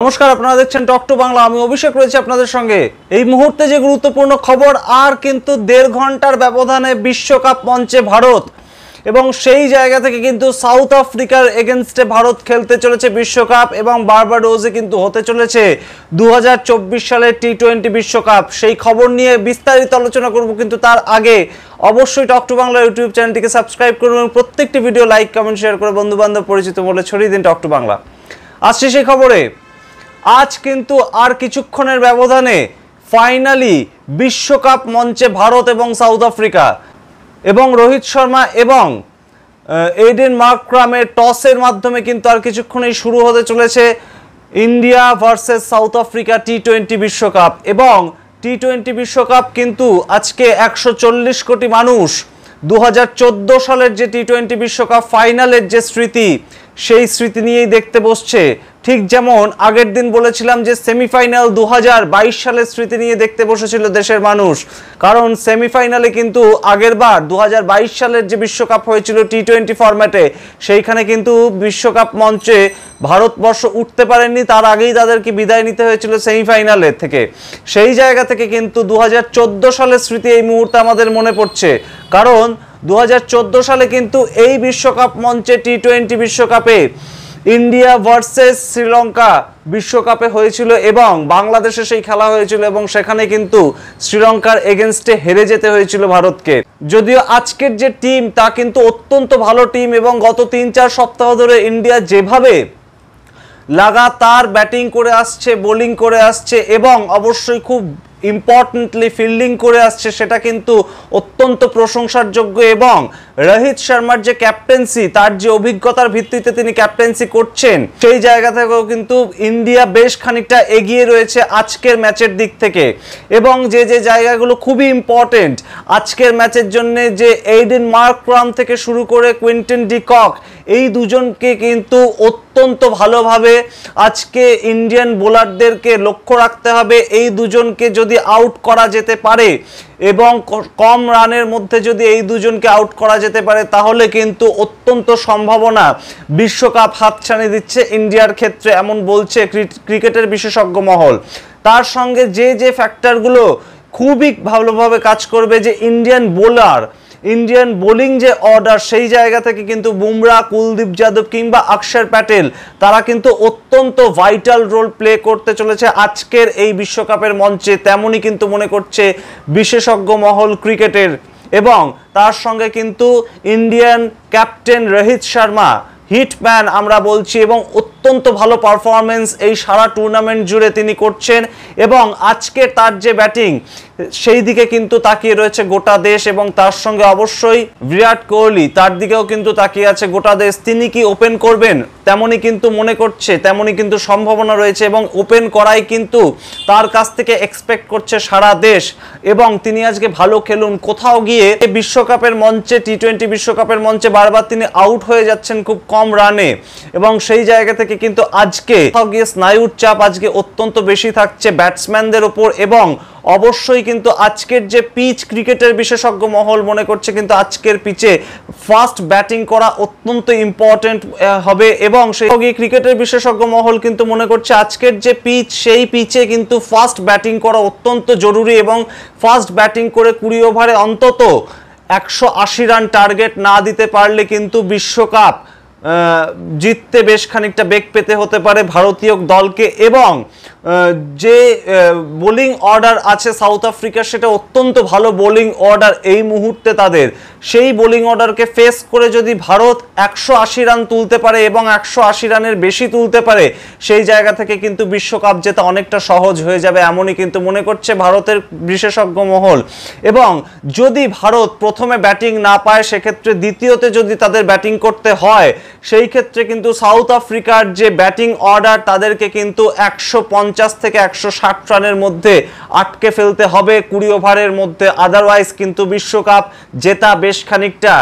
নমস্কার, আপনারা দেখছেন টক টু বাংলা। আমি অভিষেক রয়েছে আপনাদের সঙ্গে। এই মুহূর্তে যে গুরুত্বপূর্ণ খবর, আর কিন্তু 1.5 ঘন্টার ব্যবধানে বিশ্বকাপ মঞ্চে ভারত, এবং সেই জায়গা থেকে কিন্তু সাউথ আফ্রিকার এগেনস্টে ভারত খেলতে চলেছে বিশ্বকাপ, এবং বার্বাডোসে কিন্তু হতে চলেছে 2024 সালের টি-20 বিশ্বকাপ। সেই খবর নিয়ে বিস্তারিত আলোচনা করব, কিন্তু তার আগে অবশ্যই টক টু বাংলা ইউটিউব চ্যানেলটিকে সাবস্ক্রাইব করুন এবং প্রত্যেকটি ভিডিও লাইক, কমেন্ট, শেয়ার করে বন্ধু বান্ধব পরিচিত বলে ছড়িয়ে দিন টক টু বাংলা। আসছে সেই খবরে, আজ কিন্তু আর কিছুক্ষণের ব্যবধানে ফাইনালি বিশ্বকাপ মঞ্চে ভারত এবং সাউথ আফ্রিকা, এবং রোহিত শর্মা এবং এইডেন মার্করামের টসের মাধ্যমে কিন্তু আর কিছুক্ষণেই শুরু হতে চলেছে ইন্ডিয়া ভার্সেস সাউথ আফ্রিকা টি-20 বিশ্বকাপ। এবং টি-20 বিশ্বকাপ কিন্তু আজকে 140 কোটি মানুষ 2014 সালের যে টি-20 বিশ্বকাপ ফাইনালের যে স্মৃতি, সেই স্মৃতি নিয়েই দেখতে বসছে। ঠিক যেমন আগের দিন বলেছিলাম যে সেমিফাইনাল 2022 সালের স্মৃতি নিয়ে দেখতে বসেছিল দেশের মানুষ, কারণ সেমিফাইনালে কিন্তু আগের বার 2022 সালের যে বিশ্বকাপ হয়েছিল টি-20 ফরম্যাটে, সেইখানে কিন্তু বিশ্বকাপ মঞ্চে ভারতবর্ষ উঠতে পারেননি, তার আগেই তাদেরকে বিদায় নিতে হয়েছিল সেমিফাইনালের থেকে। সেই জায়গা থেকে কিন্তু 2014 সালের স্মৃতি এই মুহূর্তে আমাদের মনে পড়ছে, কারণ 2014 সালে কিন্তু এই বিশ্বকাপ মঞ্চে টি-20 বিশ্বকাপে ইন্ডিয়া ভার্সেস শ্রীলঙ্কা বিশ্বকাপে হয়েছিল, এবং বাংলাদেশে সেই খেলা হয়েছিল, এবং সেখানে কিন্তু শ্রীলঙ্কার এগেনস্টে হেরে যেতে হয়েছিল ভারতকে। যদিও আজকের যে টিম তা কিন্তু অত্যন্ত ভালো টিম, এবং গত 3-4 সপ্তাহ ধরে ইন্ডিয়া যেভাবে লাগাতার ব্যাটিং করে আসছে, বোলিং করে আসছে, এবং অবশ্যই খুব ইম্পর্টেন্টলি ফিল্ডিং করে আসছে, সেটা কিন্তু অত্যন্ত প্রশংসার যোগ্য। এবং রোহিত শর্মার যে ক্যাপ্টেন্সি, তার যে অভিজ্ঞতার ভিত্তিতে তিনি ক্যাপ্টেন্সি করছেন, সেই জায়গা থেকেও কিন্তু ইন্ডিয়া বেশ খানিকটা এগিয়ে রয়েছে আজকের ম্যাচের দিক থেকে। এবং যে যে জায়গাগুলো খুবই ইম্পর্টেন্ট আজকের ম্যাচের জন্য, যে এইডেন মার্করাম থেকে শুরু করে কুইন্টন ডি কক, এই দুজনকে কিন্তু অত্যন্ত ভালোভাবে আজকে ইন্ডিয়ান বোলারদেরকে লক্ষ্য রাখতে হবে। এই দুজনকে যদি আউট করা যেতে পারে, এবং কম রানের মধ্যে যদি এই দুজনকে আউট করা যেতে পারে, তাহলে কিন্তু অত্যন্ত সম্ভাবনা বিশ্বকাপ হাতছানি দিচ্ছে ইন্ডিয়ার ক্ষেত্রে, এমন বলছে ক্রিকেটের বিশেষজ্ঞ মহল। তার সঙ্গে যে যে ফ্যাক্টরগুলো খুবই ভালোভাবে কাজ করবে, যে ইন্ডিয়ান বোলিং যে অর্ডার, সেই জায়গা থেকে কিন্তু বুমরা, কুলদীপ যাদব কিংবা অক্ষর প্যাটেল, তারা কিন্তু অত্যন্ত ভাইটাল রোল প্লে করতে চলেছে আজকের এই বিশ্বকাপের মঞ্চে, তেমনই কিন্তু মনে করছে বিশেষজ্ঞ মহল ক্রিকেটের। এবং তার সঙ্গে কিন্তু Indian captain Rohit Sharma hitman আমরা বলছি, এবং অত্যন্ত ভালো পারফরমেন্স এই সারা টুর্নামেন্ট জুড়ে তিনি করছেন, এবং আজকে তার যে ব্যাটিং, সেই দিকে কিন্তু তাকিয়ে রয়েছে গোটা দেশ। এবং তার সঙ্গে অবশ্যই বিরাট কোহলি, তার দিকেও কিন্তু তাকিয়ে আছে গোটা দেশ। তিনি কি ওপেন করবেন, তেমনই কিন্তু মনে করছে, তেমনই কিন্তু সম্ভাবনা রয়েছে, এবং ওপেন করাই কিন্তু তার কাছ থেকে এক্সপেক্ট করছে সারা দেশ। এবং তিনি আজকে ভালো খেলুন। কোথাও গিয়ে বিশ্বকাপের মঞ্চে, টি-20 বিশ্বকাপের মঞ্চে বারবার তিনি আউট হয়ে যাচ্ছেন খুব কম রানে, এবং সেই জায়গা থেকে কিন্তু আজকে কোথাও গিয়ে স্নায়ুর চাপ আজকে অত্যন্ত বেশি থাকছে ব্যাটসম্যানদের ওপর। এবং অবশ্যই কিন্তু আজকের যে পিচ, ক্রিকেটের বিশেষজ্ঞ মহল মনে করছে কিন্তু আজকের পিচে ফাস্ট ব্যাটিং করা অত্যন্ত ইম্পর্টেন্ট হবে, এবং সেই ক্রিকেটের বিশেষজ্ঞ মহল কিন্তু মনে করছে আজকের যে পিচ, সেই পিচে কিন্তু ফাস্ট ব্যাটিং করা অত্যন্ত জরুরি, এবং ফাস্ট ব্যাটিং করে 20 ওভারে অন্তত 180 রান টার্গেট না দিতে পারলে কিন্তু বিশ্বকাপ জিততে বেশ খানিকটা বেগ পেতে হতে পারে ভারতীয় দলকে। এবং যে বোলিং অর্ডার আছে সাউথ আফ্রিকার, সেটা অত্যন্ত ভালো বোলিং অর্ডার এই মুহূর্তে তাদের। সেই বোলিং অর্ডারকে ফেস করে যদি ভারত 180 রান তুলতে পারে, এবং 180 রানের বেশি তুলতে পারে, সেই জায়গা থেকে কিন্তু বিশ্বকাপ জেতা অনেকটা সহজ হয়ে যাবে, এমনই কিন্তু মনে করছে ভারতের বিশেষজ্ঞ মহল। এবং যদি ভারত প্রথমে ব্যাটিং না পায়, সেক্ষেত্রে দ্বিতীয়তে যদি তাদের ব্যাটিং করতে হয়, সেই ক্ষেত্রে কিন্তু সাউথ আফ্রিকার যে ব্যাটিং অর্ডার, তাদেরকে কিন্তু 150 থেকে 160 রানের মধ্যে আটকে ফেলতে হবে 20 ওভারের মধ্যে। আদারওয়াইজ কিন্তু বিশ্বকাপ জেতা বেশ খানিকটা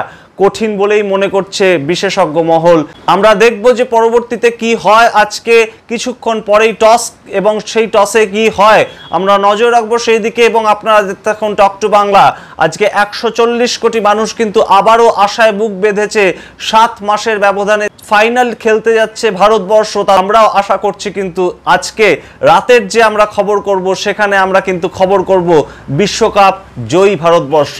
কঠিন বলেই মনে করছে বিশেষজ্ঞ মহল। আমরা দেখব যে পরবর্তীতে কি হয়। আজকে কিছুক্ষণ পরেই টস, এবং সেই টসে কি হয় আমরা নজর রাখবো সেই দিকে। এবং আপনারা দেখুন টক টু বাংলা। আজকে 140 কোটি মানুষ কিন্তু আবারও আশায় বুক বেঁধেছে। 7 মাসের ব্যবধানে ফাইনাল খেলতে যাচ্ছে ভারতবর্ষ। তা আমরাও আশা করছি কিন্তু আজকে রাতের যে আমরা খবর করব সেখানে আমরা কিন্তু খবর করব বিশ্বকাপ জয়ী ভারতবর্ষ।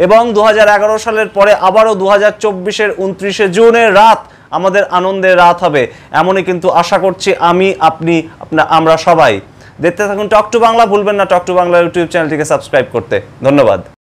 এবং 2011 সালের পরে আবারও 2024-এর 29শে জুনের রাত আমাদের আনন্দের রাত হবে, এমনই কিন্তু আশা করছি আমি, আপনি, আমরা সবাই। দেখতে থাকুন টক টু বাংলা। ভুলবেন না টক টু বাংলা ইউটিউব চ্যানেলটিকে সাবস্ক্রাইব করতে। ধন্যবাদ।